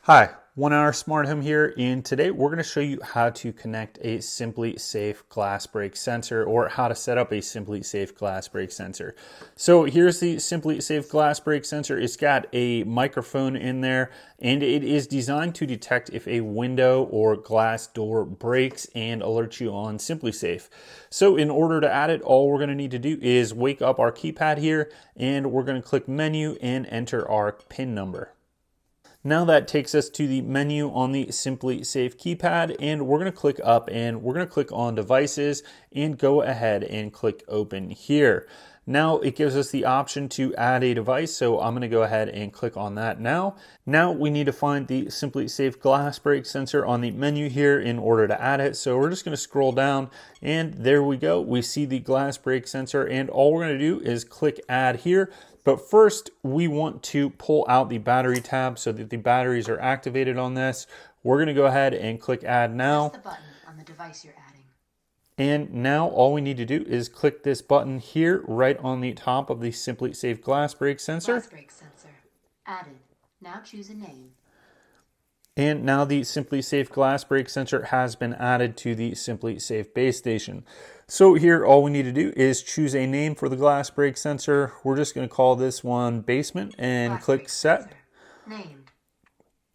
Hi, 1 Hour Smart Home here, and today we're going to show you how to connect a Simplisafe Glassbreak sensor, or how to set up a Simplisafe Glassbreak sensor. So here's the Simplisafe Glassbreak sensor. It's got a microphone in there, and it is designed to detect if a window or glass door breaks and alert you on Simplisafe. So in order to add it, all we're going to need to do is wake up our keypad here, and we're going to click Menu and enter our PIN number. Now that takes us to the menu on the Simplisafe Keypad, and we're going to click up and we're going to click on Devices and go ahead and click Open here. Now it gives us the option to add a device, so I'm going to go ahead and click on that now. Now we need to find the Simplisafe Glassbreak sensor on the menu here in order to add it. So we're just going to scroll down, and there we go. We see the Glassbreak sensor, and all we're going to do is click Add here. But first, we want to pull out the battery tab so that the batteries are activated on this. We're going to go ahead and click Add Now. Press the button on the device you're adding. And now all we need to do is click this button here right on the top of the Simplisafe Glassbreak sensor. Glassbreak sensor added. Now choose a name. And now the Simplisafe Glassbreak sensor has been added to the Simplisafe base station. So here all we need to do is choose a name for the Glassbreak sensor. We're just going to call this one Basement and click Set. Named.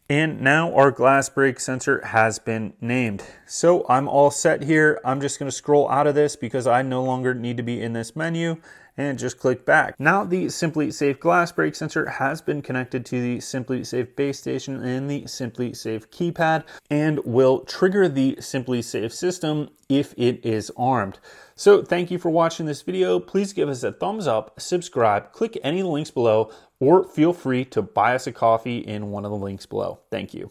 And now our Glassbreak sensor has been named. So I'm all set here. I'm just going to scroll out of this because I no longer need to be in this menu, and just click back. Now the Simplisafe Glassbreak sensor has been connected to the Simplisafe base station and the Simplisafe Keypad, and will trigger the Simplisafe system if it is armed. So thank you for watching this video. Please give us a thumbs up, subscribe, click any links below, or feel free to buy us a coffee in one of the links below. Thank you.